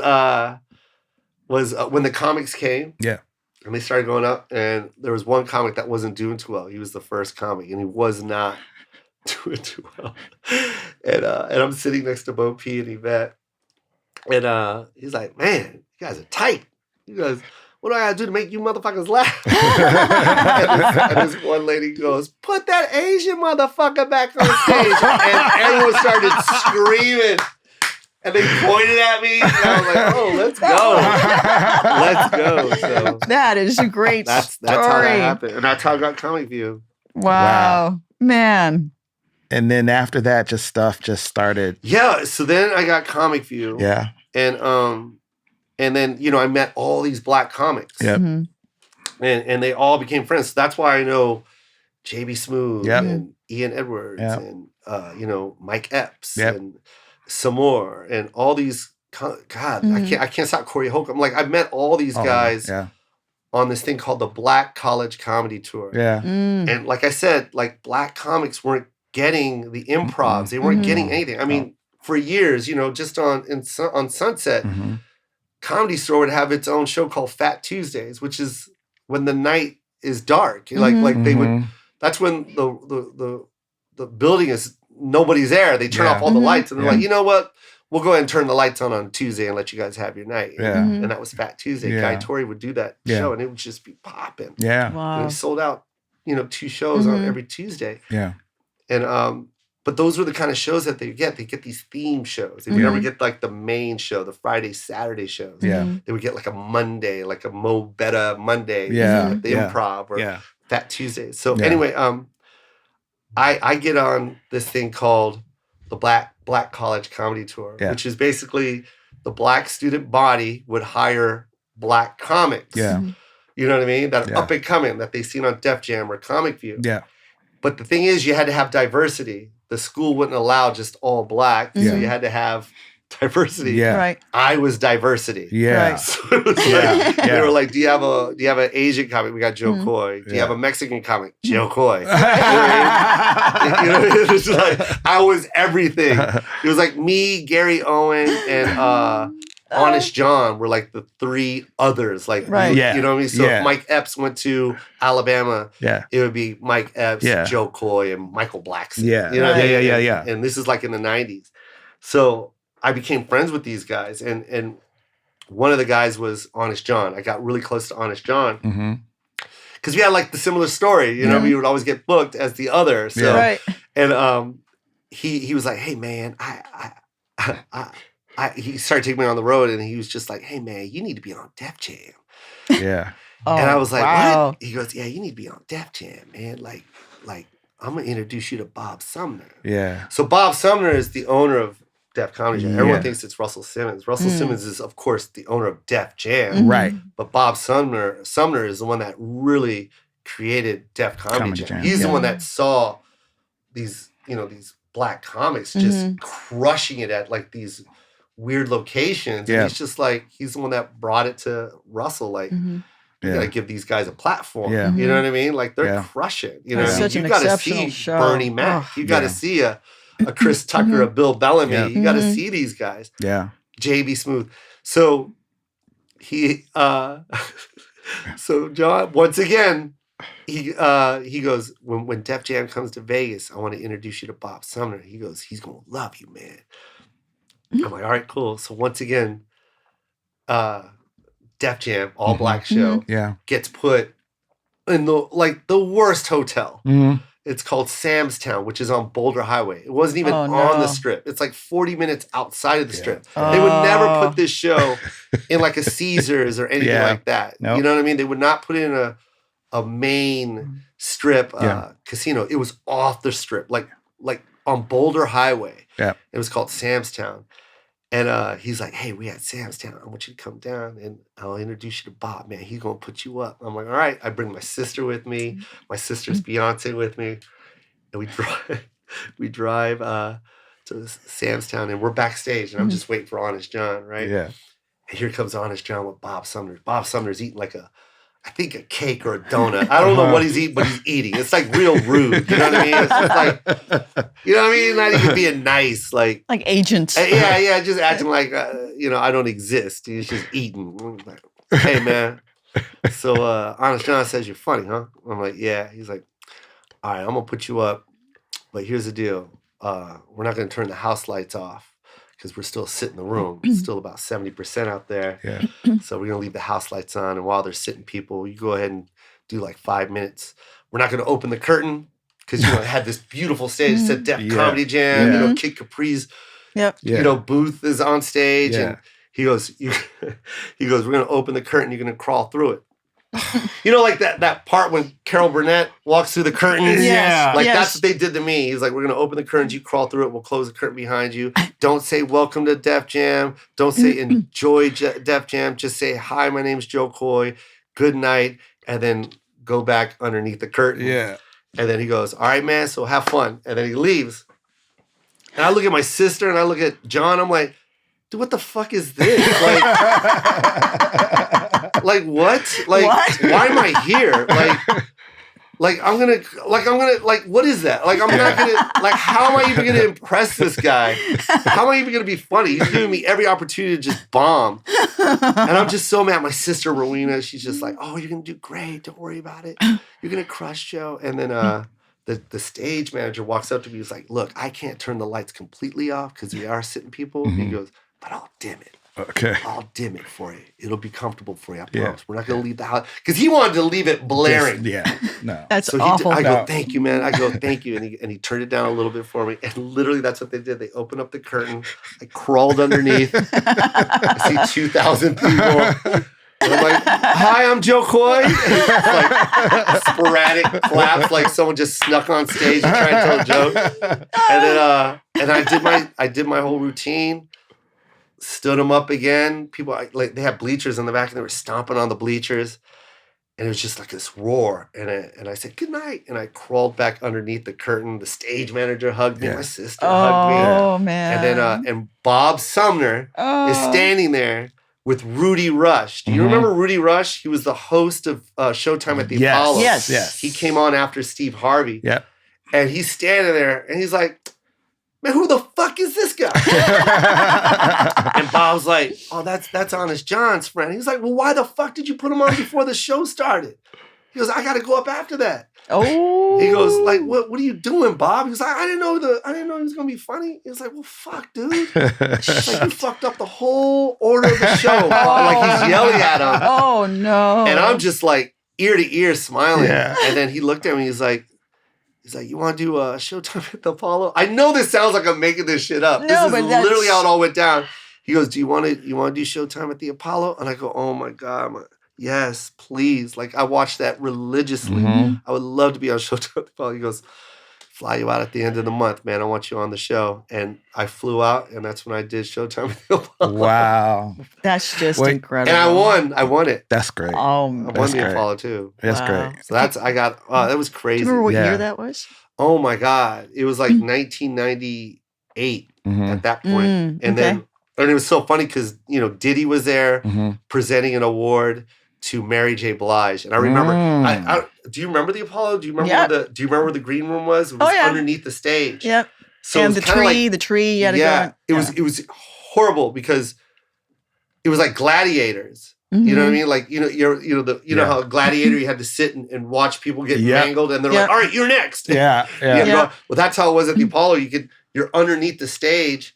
when the comics came. Yeah. And they started going up, and there was one comic that wasn't doing too well. He was the first comic, and he was not doing too well. And I'm sitting next to Bo P and Yvette. And he's like, man, you guys are tight. He goes, what do I gotta do to make you motherfuckers laugh? and this one lady goes, put that Asian motherfucker back on stage. And everyone started screaming. And they pointed at me. And I was like, oh, let's go. Let's go. So that is a great that's story. how that happened. And that's how I got Comic View. Wow. Man. And then after that, stuff started. Yeah. So then I got Comic View. Yeah. And then, I met all these black comics. Yep. Mm-hmm. And they all became friends. So that's why I know J.B. Smooth and Ian Edwards and, Mike Epps and some more and all these. God, I can't stop Corey Holcomb. Like, I've met all these guys on this thing called the Black College Comedy Tour. Yeah. And like I said, like, black comics weren't getting the improvs. They weren't getting anything. I mean, for years, just on Sunset, Comedy Store would have its own show called Fat Tuesdays, which is when the night is dark. Like they would. That's when the building is nobody's there. They turn off all the lights and they're like, you know what? We'll go ahead and turn the lights on Tuesday and let you guys have your night. Yeah. And that was Fat Tuesday. Yeah. Guy Torrey would do that show and it would just be popping. Yeah. Wow. And he sold out, 2 shows on every Tuesday. Yeah. And but those were the kind of shows that they get. They get these theme shows. They would never get like the main show, the Friday, Saturday shows. Yeah. They would get like a Monday, like a Mo Betta Monday. Yeah. The Improv or Fat Tuesday. So anyway, I get on this thing called the Black College Comedy Tour, which is basically the black student body would hire black comics. Yeah. You know what I mean? That are up and coming that they seen on Def Jam or Comic View. Yeah. But the thing is, you had to have diversity. The school wouldn't allow just all black, so you had to have diversity. Yeah. Right. I was diversity. Yeah. Right. So it was like, they were like, do you have an Asian comic? We got jokoy. Do you have a Mexican comic? Jokoy. It was like, I was everything. It was like me, Gary Owen, and Honest John were like the 3 others. Like, you know what I mean? So if Mike Epps went to Alabama, it would be Mike Epps, Joe Coy, and Michael Blackson. Yeah. You know what I mean? Yeah. And this is like in the 90s. So I became friends with these guys. And one of the guys was Honest John. I got really close to Honest John. Because we had like the similar story. We would always get booked as the other. So, and he was like, hey, man, he started taking me on the road and he was just like, hey, man, you need to be on Def Jam. Yeah. And I was like, what? He goes, yeah, you need to be on Def Jam, man. Like I'm going to introduce you to Bob Sumner. Yeah. So Bob Sumner is the owner of Def Comedy Jam. Everyone thinks it's Russell Simmons. Russell Simmons is, of course, the owner of Def Jam. Right. But Bob Sumner is the one that really created Def Comedy Jam. He's the one that saw these, these black comics just crushing it at like these weird locations. And he's just like, he's the one that brought it to Russell. Like, you gotta give these guys a platform. Yeah. You know what I mean? Like they're crushing. You know what I mean? Such an You gotta exceptional see show. Bernie Mac. You gotta see a Chris Tucker, a Bill Bellamy. You gotta see these guys. Yeah. JB Smooth. So he so John, once again, he goes, when Def Jam comes to Vegas, I want to introduce you to Bob Sumner. He goes, he's gonna love you, man. I'm like, all right, cool. So once again, Def Jam, all black show, gets put in the worst hotel. It's called Sam's Town, which is on Boulder Highway. It wasn't even on the strip. It's like 40 minutes outside of the strip. They would never put this show in like a Caesars or anything like that. Nope. You know what I mean? They would not put it in a main strip casino. It was off the strip, like on Boulder Highway. Yeah. It was called Sam's Town. And he's like, hey, we at Sam's Town. I want you to come down and I'll introduce you to Bob, man. He's going to put you up. I'm like, all right. I bring my sister with me, my sister's Beyonce with me. And we drive to Sam's Town and we're backstage. And I'm just waiting for Honest John, right? Yeah. And here comes Honest John with Bob Sumner. Bob Sumner's eating like I think a cake or a donut. I don't know what he's eating, but he's eating. It's like real rude. You know what I mean? It's just like, you know what I mean? Not even being nice. Like agents. Yeah. Just acting like, I don't exist. He's just eating. Like, hey, man. So Honest John says, you're funny, huh? I'm like, yeah. He's like, all right, I'm going to put you up. But here's the deal. We're not going to turn the house lights off because we're still sitting in the room. It's still about 70% out there. Yeah. So we're going to leave the house lights on. And while they're sitting people, you go ahead and do like 5 minutes. We're not going to open the curtain because, it had this beautiful stage. It said Def Comedy Jam, Kid Capri's Yep. Yeah. you know, booth is on stage, Yeah. and he goes, we're gonna open the curtain, you're gonna crawl through it. You know, like that part when Carol Burnett walks through the curtains. Yeah. Like that's what they did to me. He's like, we're gonna open the curtains, you crawl through it, we'll close the curtain behind you. Don't say welcome to Def Jam. Don't say enjoy Def Jam. Just say hi, my name's jokoy. Good night, and then go back underneath the curtain. Yeah. And then he goes, all right, man, so have fun. And then he leaves. And I look at my sister and I look at John. I'm like, dude, what the fuck is this? Like what? Like, why am I here? Like, I'm gonna, what is that? Like, I'm not gonna, like, how am I even gonna impress this guy? How am I even gonna be funny? He's giving me every opportunity to just bomb. And I'm just so mad. My sister, Rowena, she's just like, oh, you're gonna do great. Don't worry about it. You're gonna crush, Joe. And then the stage manager walks up to me. He's like, look, I can't turn the lights completely off because we are sitting people. He goes, but I'll dim it. Okay. I'll dim it for you. It'll be comfortable for you. I promise. We're not going to leave the house. Because he wanted to leave it blaring. No. That's so awful. I go, thank you, man. I go, thank you. And he turned it down a little bit for me. And literally, that's what they did. They opened up the curtain. I crawled underneath. I see 2,000 people. And I'm like, hi, I'm Joe Coy. Like sporadic claps, like someone just snuck on stage and tried to tell a joke. And then I did my whole routine. Stood them up again. People, like, they had bleachers in the back and they were stomping on the bleachers. And it was just like this roar. And I said, good night. And I crawled back underneath the curtain. The stage manager hugged me. My sister hugged me. Oh, man. And then, and Bob Sumner is standing there with Rudy Rush. Do you remember Rudy Rush? He was the host of Showtime at the Apollo. Yes. He came on after Steve Harvey. Yep. And he's standing there and he's like, man, who the fuck is this guy? And Bob's like, oh, that's Honest John's friend. He's like, well, why the fuck did you put him on before the show started? He goes, I got to go up after that. Oh. He goes, like, what are you doing, Bob? He was like, I didn't know he was gonna be funny. He was like, well, fuck, dude. He's like, you fucked up the whole order of the show. Like, he's yelling at him. Oh no. And I'm just like ear to ear smiling. Yeah. And then he looked at me. He's like, you want to do a Showtime at the Apollo? I know this sounds like I'm making this shit up. No, this is but that's literally how it all went down. He goes, do you want to do Showtime at the Apollo? And I go, oh my God, yes, please. Like, I watched that religiously. I would love to be on Showtime at the Apollo. He goes, fly you out at the end of the month, man. I want you on the show. And I flew out, and that's when I did Showtime at the Apollo. Wow. That's just incredible. And I won it. That's great. Oh, I won the Apollo too. That's Wow. great. So that was crazy. Do you remember what year that was? Oh my God. It was like 1998 at that point. And then it was so funny because, you know, Diddy was there presenting an award to Mary J. Blige. And I remember, do you remember the Apollo? Do you remember do you remember where the green room was? It was underneath the stage. Yep. So and the tree, you had to go. It was horrible because it was like gladiators. You know what I mean? Like, you know how a gladiator, you had to sit and watch people get mangled, and they're like, all right, you're next. Yeah. Well, that's how it was at the Apollo. You're underneath the stage,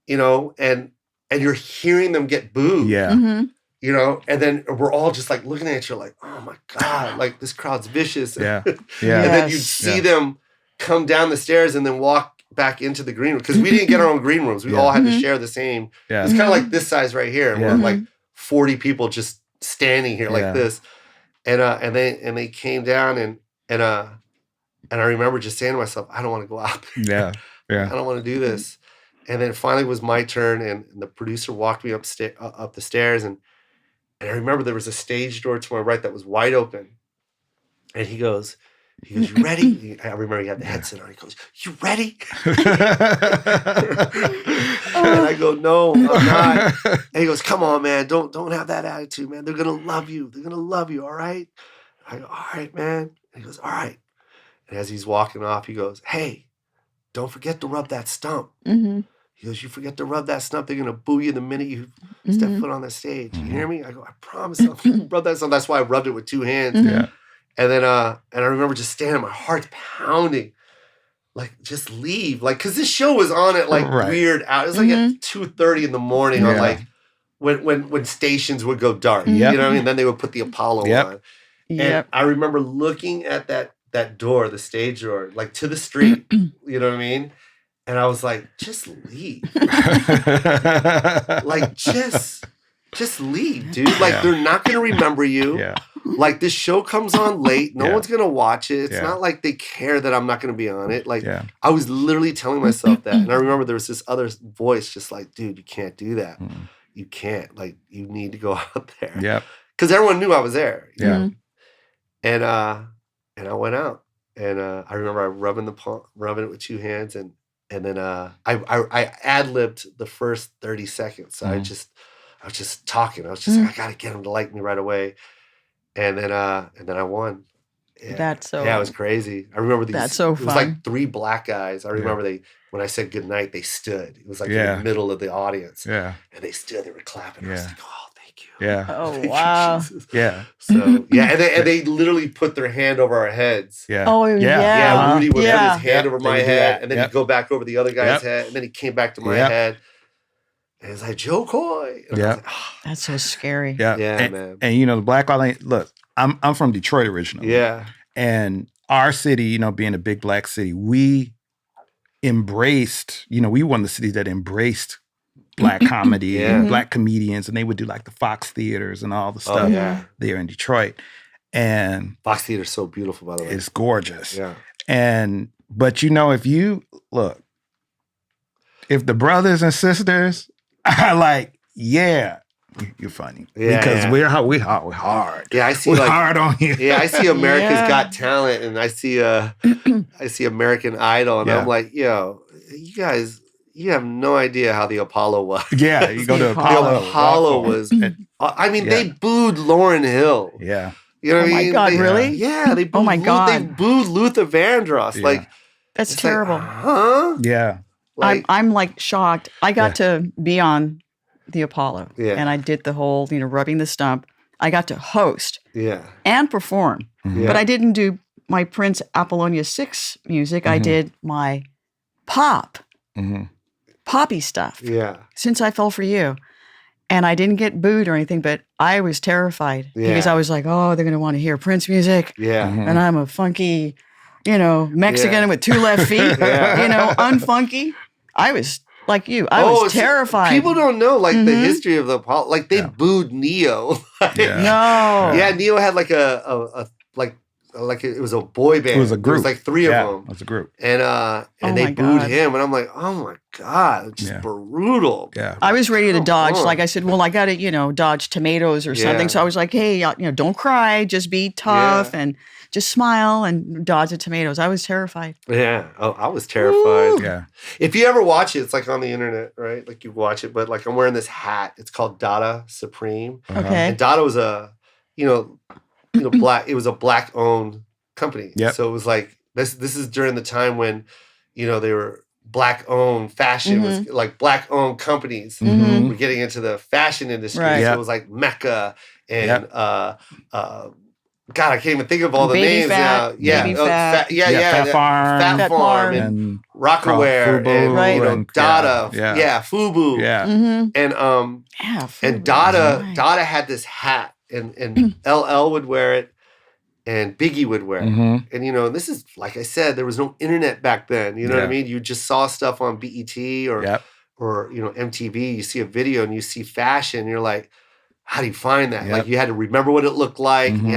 you know, and you're hearing them get booed. Yeah. You know, and then we're all just like looking at you like, oh my God, like this crowd's vicious. Yeah. And then you'd see them come down the stairs and then walk back into the green room. Because we didn't get our own green rooms. We all had to share the same. Yeah. It's kind of like this size right here. And we're like 40 people just standing here like this. And they came down and I remember just saying to myself, I don't want to go out there. Yeah. I don't want to do this. And then finally it was my turn, and the producer walked me up the stairs, and I remember there was a stage door to my right that was wide open. And he goes, you ready? I remember he had the headset on. He goes, you ready? And I go, no, I'm not. And he goes, come on, man. Don't have that attitude, man. They're going to love you. They're going to love you, all right? I go, all right, man. And he goes, all right. And as he's walking off, he goes, hey, don't forget to rub that stump. He goes, you forget to rub that stump, they're going to boo you the minute you step foot on the stage. You hear me? I go, I promise I'm going to rub that stump. That's why I rubbed it with two hands. Yeah. And then, and I remember just standing, my heart's pounding. Like, just leave. Like, because this show was on at, like, weird hours. It was, like, at 2:30 in the morning on, like, when stations would go dark. You know what I mean? Then they would put the Apollo on. And I remember looking at that door, the stage door, like, to the street. You know what I mean? And I was like, just leave. Like, just leave, dude. Like, they're not going to remember you. Yeah. Like, this show comes on late. No one's going to watch it. It's Yeah. not like they care that I'm not going to be on it. Like, Yeah. I was literally telling myself that. And I remember there was this other voice just like, dude, you can't do that. You can't. Like, you need to go out there. Yep. Because everyone knew I was there. You Yeah. know? And I went out. And I remember rubbing it with 2 hands. And then I ad-libbed the first 30 seconds. So I was just talking. I was just like, I got to get him to like me right away. And then I won. Yeah. That's so. Yeah, it was crazy. I remember these. That's so fun. It was like 3 black guys. I remember when I said goodnight, they stood. It was like in the middle of the audience. Yeah. And they stood. They were clapping. I was like, oh, thank you. Yeah. Oh, Thank you, wow. Jesus. Yeah. So yeah, and they literally put their hand over our heads. Yeah. Oh, yeah. Yeah, Rudy would have his hand over They my would do head, that. and then he'd go back over the other guy's head, and then he came back to my head. And it's like, jokoy. And I was like, oh. That's so scary. Yeah. Yeah, man. And you know, the Blacklight, look, I'm from Detroit originally. Yeah. And our city, you know, being a big black city, we embraced, you know, we were one of the cities that embraced black comedy and black comedians, and they would do like the Fox theaters and all the stuff there in Detroit. And Fox Theater is so beautiful, by the way. it's gorgeous. Yeah. But you know, if the brothers and sisters are like, yeah, you're funny. Yeah, because yeah. we're hard. Yeah, I see We're like hard on you. yeah, I see America's Got Talent, and I see American Idol, and I'm like, yo, you guys, you have no idea how the Apollo was. Yeah, you go to Apollo Apollo. was. I mean, they booed Lauryn Hill. Yeah. You know what I mean? Oh my God, really? Yeah, they booed. Oh my God. They booed Luther Vandross. Yeah. Like, That's it's terrible. Like, huh? Yeah. Like, I'm like shocked. I got to be on the Apollo, and I did the whole, rubbing the stump. I got to host and perform, but I didn't do my Prince Apollonia 6 music. I did my poppy stuff. Yeah. Since I Fell for You. And I didn't get booed or anything, but I was terrified because I was like, oh, they're going to want to hear Prince music. Yeah. And I'm a funky, Mexican with 2 left feet, unfunky. I was like you. I was terrified. People don't know the history of the Apollo. Like they booed Neo. No. Yeah, Neo had like it was a boy band. It was a group. There was like 3 of them. It was a group. And they booed him, and I'm like, oh my God, it's just brutal. Yeah. I was ready to dodge. Like I said, well, I got to, dodge tomatoes or something. So I was like, hey, don't cry. Just be tough and just smile and dodge the tomatoes. I was terrified. Yeah. Oh, I was terrified. Ooh. Yeah. If you ever watch it, it's like on the internet, right? Like you watch it, but like I'm wearing this hat. It's called Dada Supreme. Okay. And Dada was a, black. It was a black-owned company. Yep. So it was like this is during the time when, they were black-owned fashion was like black-owned companies were getting into the fashion industry. Right. So it was like Mecca and God, I can't even think of all the names now. Yeah, Baby Fat. Fat Farm. Fat Farm and Rockaware Fubu and Dada. Yeah, Fubu. Yeah. And Dada had this hat, and LL would wear it, and Biggie would wear it. And this is like I said, there was no internet back then. You know what I mean? You just saw stuff on BET or MTV. You see a video and you see fashion. And you're like, how do you find that? Like you had to remember what it looked like. You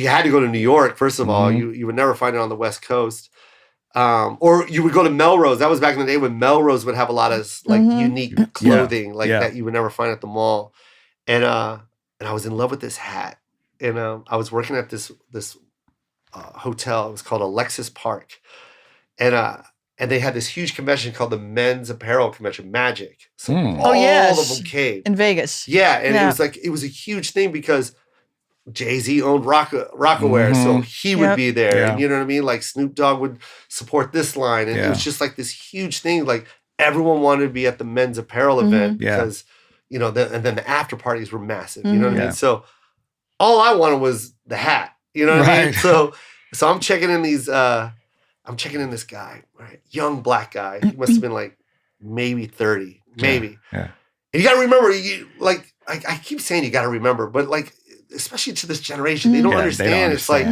had to go to New York, first of all. You would never find it on the West Coast. Or you would go to Melrose. That was back in the day when Melrose would have a lot of unique clothing that you would never find at the mall. And I was in love with this hat. And I was working at this hotel. It was called Alexis Park. And they had this huge convention called the Men's Apparel Convention, Magic. So all of them came. In Vegas. Yeah, and it was a huge thing because Jay-Z owned Rockaware, so he would be there. Yeah. And you know what I mean? Like Snoop Dogg would support this line. And it was just like this huge thing. Like everyone wanted to be at the Men's Apparel event because, and then the after parties were massive. You know what I mean? So all I wanted was the hat. You know what I mean? So I'm checking in these I'm checking in this guy, right? Young black guy. He must have been like maybe 30, maybe. Yeah. And you got to remember, I keep saying you got to remember, but like, especially to this generation, they don't understand. It's like,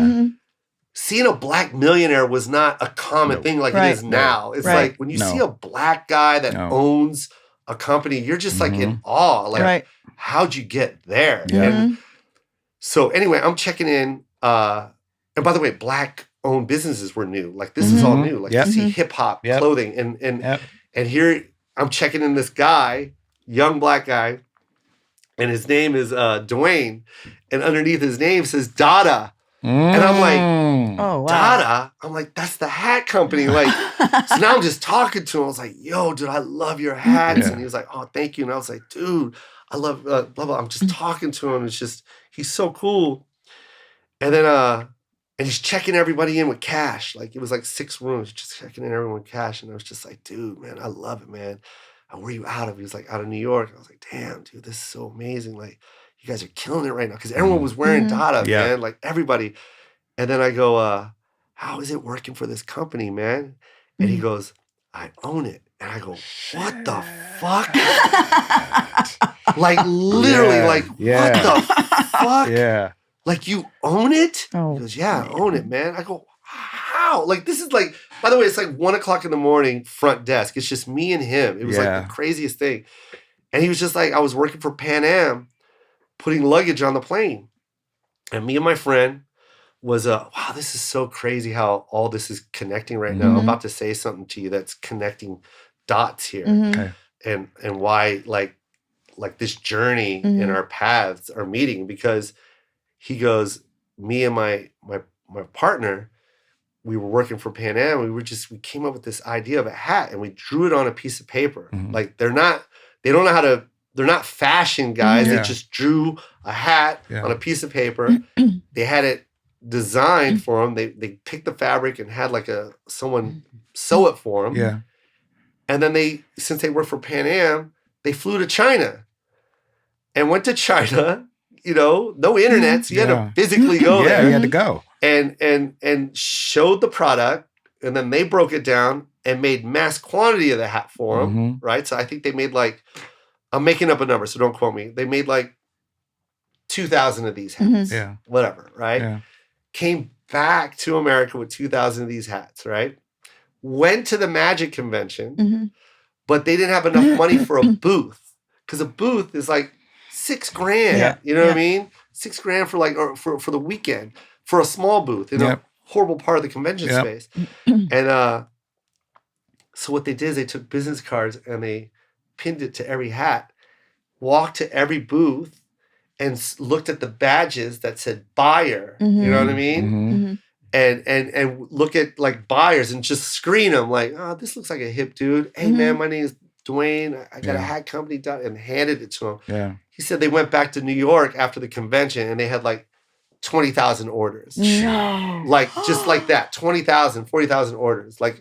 seeing a black millionaire was not a common thing like it is now. It's like when you see a black guy that owns a company, you're just like in awe. Like, how'd you get there? Yeah. And so anyway, I'm checking in. And by the way, black owned businesses were new. Like this is all new. Like you see hip hop clothing and here I'm checking in this guy, young black guy, and his name is Dwayne, and underneath his name says Dada. And I'm like, oh, wow. Dada? I'm like, that's the hat company. Like, so now I'm just talking to him. I was like, yo, dude, I love your hats. And he was like, oh, thank you. And I was like, dude, I love blah, blah. I'm just talking to him. It's just, he's so cool. And then, and he's checking everybody in with cash. Like, it was like 6 rooms, just checking in everyone with cash. And I was just like, dude, man, I love it, man. And where are you out of? He was like, out of New York. I was like, damn, dude, this is so amazing. Like, you guys are killing it right now. Because everyone was wearing Dada, man. Like, everybody. And then I go, how is it working for this company, man? And he goes, I own it. And I go, what the fuck? Like, literally, like, what the fuck? Yeah. Like, you own it? Oh, he goes, yeah, I own it, man. I go, how? Like, this is like, by the way, it's like 1 o'clock in the morning, front desk. It's just me and him. It was like the craziest thing. And he was just like, I was working for Pan Am, putting luggage on the plane. And me and my friend was, wow, this is so crazy how all this is connecting right now. I'm about to say something to you that's connecting dots here. Okay. And why, like this journey in our paths are meeting, because he goes, me and my partner, we were working for Pan Am. We came up with this idea of a hat and we drew it on a piece of paper. Like they're not fashion guys. They just drew a hat on a piece of paper. They had it designed for them. They picked the fabric and had like someone sew it for them. Yeah. And then since they work for Pan Am, they flew to China and went to China. You know, no internet, so you had to physically go there. Yeah, you had to go. And showed the product, and then they broke it down and made mass quantity of the hat for them, right? So I think they made like, I'm making up a number, so don't quote me. They made like 2,000 of these hats, whatever, right? Yeah. Came back to America with 2,000 of these hats, right? Went to the Magic Convention, but they didn't have enough money for a booth, because a booth is like $6,000. Yeah. You know what I mean? $6,000 for like, or for the weekend, for a small booth in a horrible part of the convention space. And so what they did is they took business cards and they pinned it to every hat, walked to every booth and looked at the badges that said buyer. You know what I mean? And look at like buyers and just screen them like, oh, this looks like a hip dude. Hey man, my name is Dwayne. I got a hat company, and handed it to him. Yeah. He said they went back to New York after the convention and they had like 20,000 orders. No. Like just like that, 20,000, 40,000 orders. Like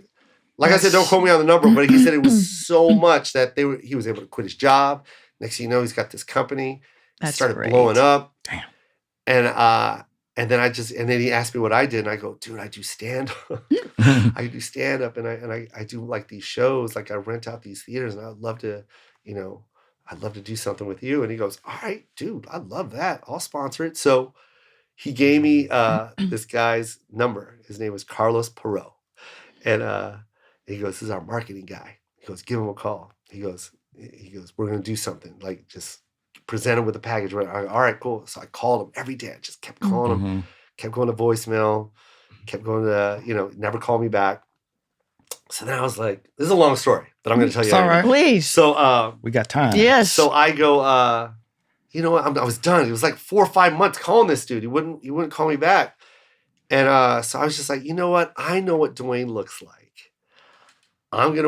I said, don't quote me on the number, but he said it was so much that he was able to quit his job. Next thing you know, he's got this company. That's started great. blowing up. Damn. And then he asked me what I did, and I go, dude, I do stand up. I do stand up, and I do like these shows. Like I rent out these theaters, and I'd love to do something with you. And he goes, all right, dude, I love that. I'll sponsor it. So he gave me this guy's number. His name was Carlos Perot, and he goes, this is our marketing guy. He goes, give him a call. He goes, we're gonna do something. Like just present him with a package. All right, cool. So I called him every day. I just kept calling him, kept going to voicemail, kept going to, never called me back. So then I was like, this is a long story, but I'm going to tell you. It's all right. Please. So we got time. Yes. So I go, you know what? I was done. It was like 4 or 5 months calling this dude. He wouldn't call me back. And so I was just like, you know what? I know what Dwayne looks like. I'm going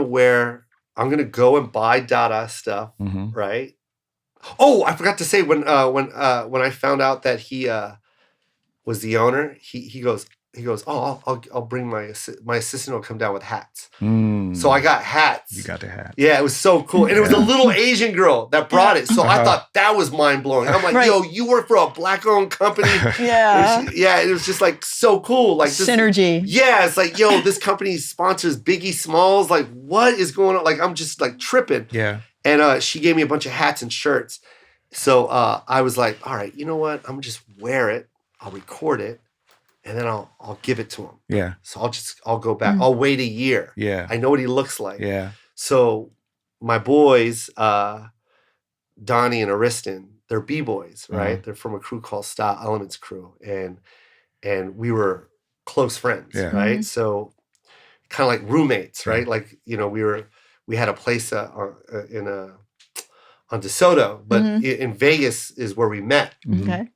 to go and buy Dada stuff, right? Oh, I forgot to say when I found out that he was the owner, he goes, oh, I'll bring my assistant will come down with hats. So I got hats. You got the hat. Yeah, it was so cool. And it was a little Asian girl that brought it. So I thought that was mind blowing. I'm like, yo, you work for a black owned company. Yeah. It was just like so cool. Like this, synergy. Yeah, it's like, yo, this company sponsors Biggie Smalls. Like, what is going on? Like, I'm just like tripping. Yeah. And she gave me a bunch of hats and shirts. So I was like, all right, you know what? I'm gonna just wear it. I'll record it. and then I'll give it to him. Yeah. So I'll go back. I'll wait a year. Yeah. I know what he looks like. Yeah. So my boys, Donnie and Ariston, they're B-boys, right? They're from a crew called Style Elements Crew. And we were close friends, right? So kind of like roommates, right? Like, we had a place on DeSoto, but in Vegas is where we met. Okay.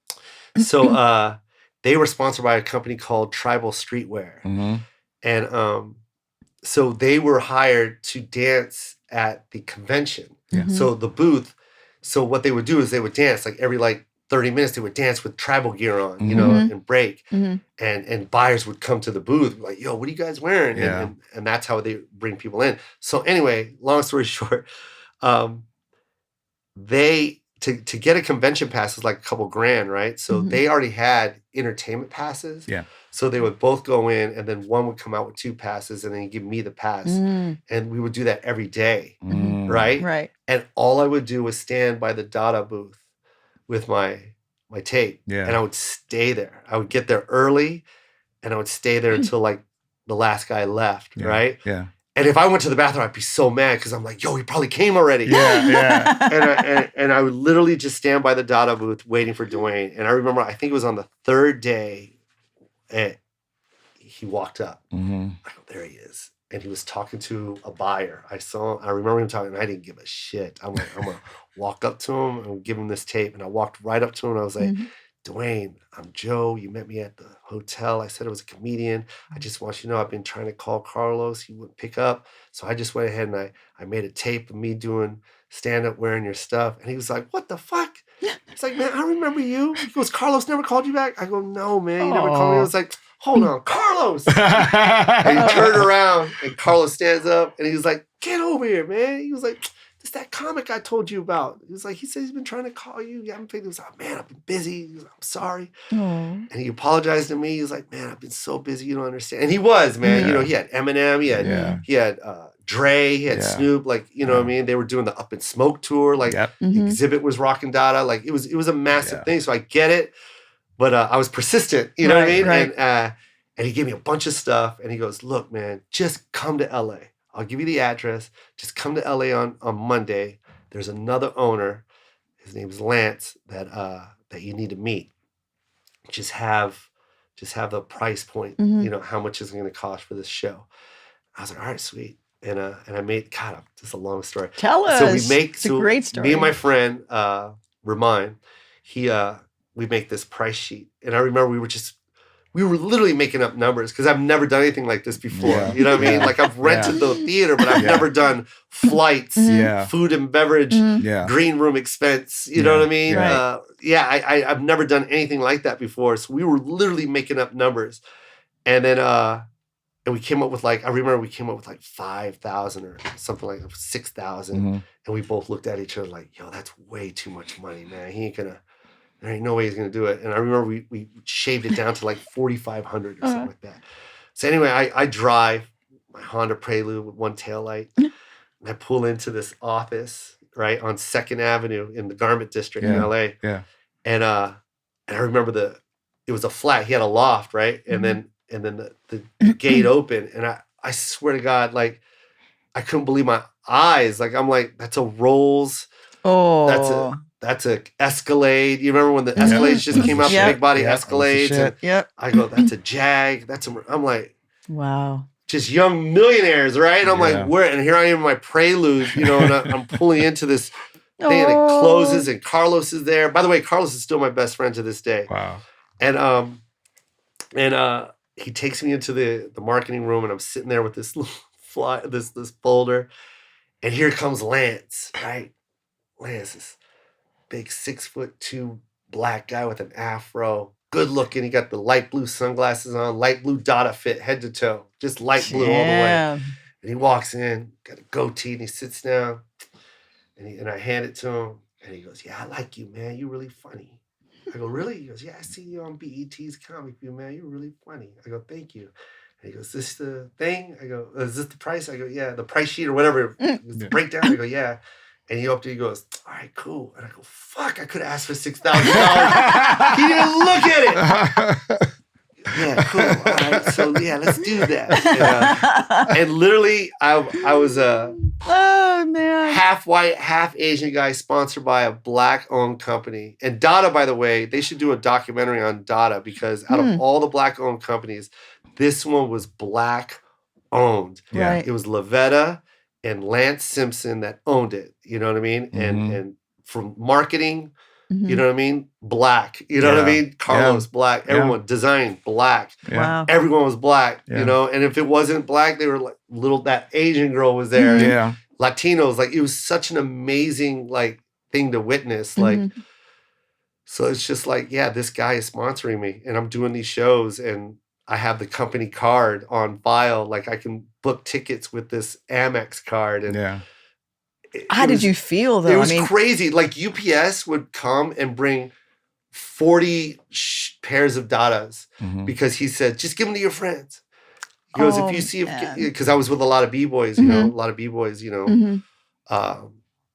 So they were sponsored by a company called Tribal Streetwear. And so they were hired to dance at the convention. So the booth, so what they would do is they would dance like every 30 minutes, they would dance with tribal gear on, and break. And buyers would come to the booth like, yo, what are you guys wearing? And that's how they bring people in. So anyway, long story short, to get a convention pass is like a couple grand, right? So they already had entertainment passes. Yeah. So they would both go in, and then one would come out with 2 passes, and then he'd give me the pass. And we would do that every day, right? Right. And all I would do was stand by the Dada booth with my tape. Yeah. And I would stay there. I would get there early, and I would stay there until the last guy left, right? Yeah. And if I went to the bathroom, I'd be so mad because I'm like, yo, he probably came already. Yeah. and I would literally just stand by the Dada booth waiting for Dwayne. And I remember, I think it was on the 3rd day, and he walked up. I go, there he is. And he was talking to a buyer. I remember him talking, and I didn't give a shit. I'm like, I'm going to walk up to him and give him this tape. And I walked right up to him, and I was like, Dwayne, I'm Joe. You met me at the hotel. I said I was a comedian. I just want you to know I've been trying to call Carlos. He wouldn't pick up. So I just went ahead and I made a tape of me doing stand-up wearing your stuff. And he was like, what the fuck? He's like, man, I remember you. He goes, Carlos never called you back? I go, no, man. You never called me. I was like, hold on, Carlos. And he turned around, and Carlos stands up, and he was like, get over here, man. He was like, it's that comic I told you about. He was like, he said he's been trying to call you. You haven't picked. He was like, man, I've been busy. He was like, I'm sorry. And he apologized to me. He was like, man, I've been so busy. You don't understand. And he was, man. He had Eminem. He had Dre. He had Snoop. Like, what I mean? They were doing the Up in Smoke tour. Like, Exhibit was rocking Dada. Like, it was a massive thing. So I get it. But I was persistent. You know what I mean? Right. And he gave me a bunch of stuff. And he goes, look, man, just come to LA. I'll give you the address. Just come to LA on Monday. There's another owner. His name's Lance that you need to meet. Just have the price point. How much is it going to cost for this show? I was like, all right, sweet. And I made just a long story. Tell us. It's a great story. Me and my friend Ramon, we make this price sheet, and I remember we were literally making up numbers because I've never done anything like this before. Yeah. You know what I mean? Like, I've rented the theater, but I've never done flights, food and beverage, green room expense. You know what I mean? Right. I've never done anything like that before. So we were literally making up numbers. And then and we came up with I remember we came up with 5,000 or something like 6,000. And we both looked at each other like, yo, that's way too much money, man. There ain't no way he's going to do it. And I remember we shaved it down to 4,500 or something like that. So anyway, I drive my Honda Prelude with one taillight. And I pull into this office, right, on 2nd Avenue in the Garment District in LA. Yeah. And I remember it was a flat. He had a loft, right? And then the gate opened. And I swear to God, I couldn't believe my eyes. I'm like, that's a Rolls. Oh. That's a Escalade. You remember when the Escalades just came out, the big body Escalades? Yep. I go, that's a Jag. I'm like, wow. Just young millionaires, right? And I'm like, where? And here I am in my Prelude, and I'm pulling into this thing, and it closes, and Carlos is there. By the way, Carlos is still my best friend to this day. Wow. And he takes me into the marketing room, and I'm sitting there with this little this folder, and here comes Lance, right? Lance is big 6'2" black guy with an afro, good looking. He got the light blue sunglasses on, light blue Dada fit, head to toe, just light blue all the way. And he walks in, got a goatee, and he sits down, and I hand it to him, and he goes, "Yeah, I like you, man. You're really funny." I go, "Really?" He goes, "Yeah, I see you on BET's Comic View, man. You're really funny." I go, "Thank you." And he goes, "This the thing?" I go, "Is this the price?" I go, "Yeah, the price sheet or whatever, the breakdown." I go, "Yeah." And he goes, "All right, cool." And I go, "Fuck, I could have asked for $6,000. He didn't look at it." Yeah, cool. All right, so yeah, let's do that. And literally, I was a half white, half Asian guy sponsored by a black-owned company. And Dada, by the way, they should do a documentary on Dada because out of all the black-owned companies, this one was black-owned. Right. It was Lavetta and Lance Simpson that owned it. You know what I mean? And from marketing, you know what I mean? Black. You know what I mean? Carlos, black. Everyone, design, black. Wow. Everyone was black, you know? And if it wasn't black, they were like, that Asian girl was there. Yeah. Latinos, like, it was such an amazing, like, thing to witness. Like, so it's just like, yeah, this guy is sponsoring me and I'm doing these shows and I have the company card on file. Like, I can book tickets with this Amex card. And how did you feel, though? It was crazy. Like, UPS would come and bring 40 pairs of Dadas because he said, just give them to your friends. He goes, if you see, because I was with a lot of B-boys, you know,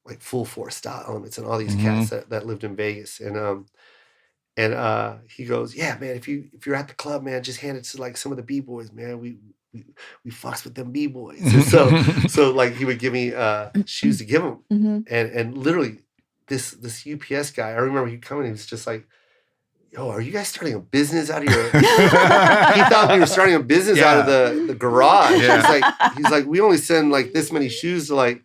like Full Force Style Elements and all these cats that lived in Vegas. And he goes, yeah, man, if you're at the club, man, just hand it to like some of the B-boys, man. We fucks with them B-boys. And so like he would give me shoes to give him. And literally this UPS guy, I remember he coming, he was just like, yo, are you guys starting a business out of your... He thought we were starting a business out of the garage. He's like, we only send like this many shoes to like,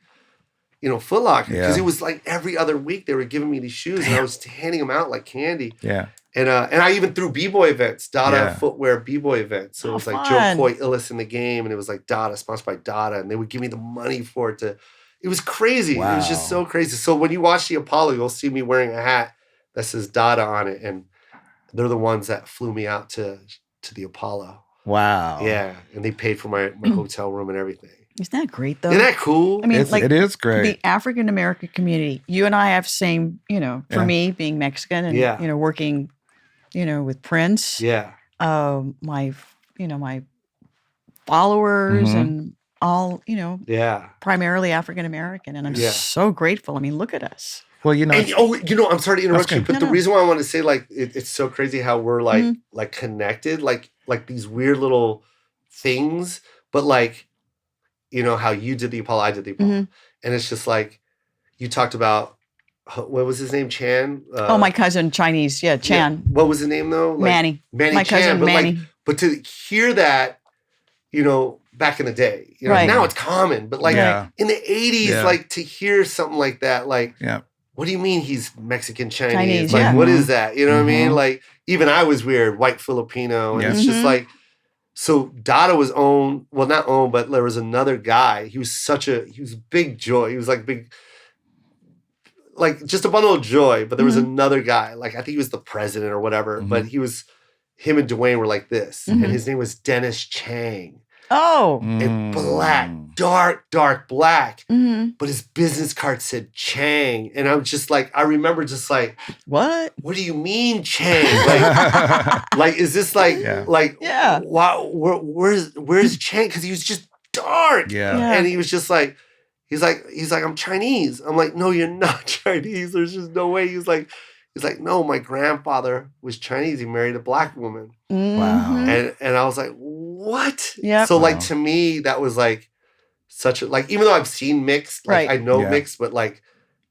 you know, Foot Locker. Because it was like every other week they were giving me these shoes and I was handing them out like candy. Yeah. And I even threw B-boy events, Dada footwear B-boy events. So it was like jokoy illest in the game and it was like Dada, sponsored by Dada. And they would give me the money for it to... It was crazy. Wow. It was just so crazy. So when you watch the Apollo, you'll see me wearing a hat that says Dada on it. And they're the ones that flew me out to the Apollo. Wow. Yeah. And they paid for my hotel room and everything. Isn't that great, though? Isn't that cool? I mean, it is great. The African-American community, you and I have same, you know, for me being Mexican and, you know, working, you know, with Prince. Yeah. My followers and all, you know, primarily African-American. And I'm so grateful. I mean, look at us. Well, you know, and, I'm sorry to interrupt you, but the reason why I want to say, like, it's so crazy how we're like connected, like these weird little things, but like, you know, how you did the Apollo, I did the Apollo, and it's just like you talked about. What was his name? Chan. My cousin, Chinese, Chan. Yeah. What was his name though? Like, Manny. My Chan, cousin, Manny. But to hear that, you know, back in the day, you know, now it's common, but like in the 80s, like to hear something like that, like. What do you mean he's Mexican Chinese? Like, what is that? You know what I mean? Like, even I was weird, white Filipino. And it's just like, so Dada was owned, well, not owned, but there was another guy. He was big joy. He was like big, like just a bundle of joy. But there was another guy, like I think he was the president or whatever. But him and Dwayne were like this. And his name was Dennis Chang. Oh. And black, dark black. But his business card said Chang. And I'm just like, I remember just like, what? What do you mean Chang? Like is this like, wow, where's Chang? Because he was just dark. And he was just like, he's like, I'm Chinese. I'm like, no, you're not Chinese. There's just no way. He's like, no, my grandfather was Chinese. He married a black woman. Wow. And I was like, what? Yeah. So like to me, that was like such a, like, even though I've seen mixed, like I know mixed, but like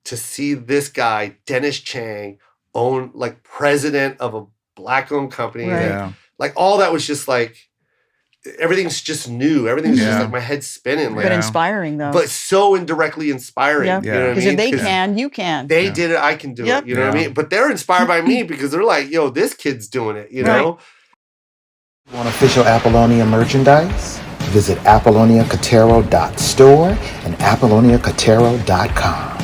to see this guy, Dennis Chang, own like president of a black owned company, like all that was just like, everything's just new. Everything's just like my head's spinning. Like, but inspiring though. But so indirectly inspiring. You know what I mean? Because if they can, you can. They did it, I can do it. You know what I mean? But they're inspired by me because they're like, yo, this kid's doing it, you know? Want official Apollonia merchandise? Visit ApolloniaKotero.store and ApolloniaKotero.com.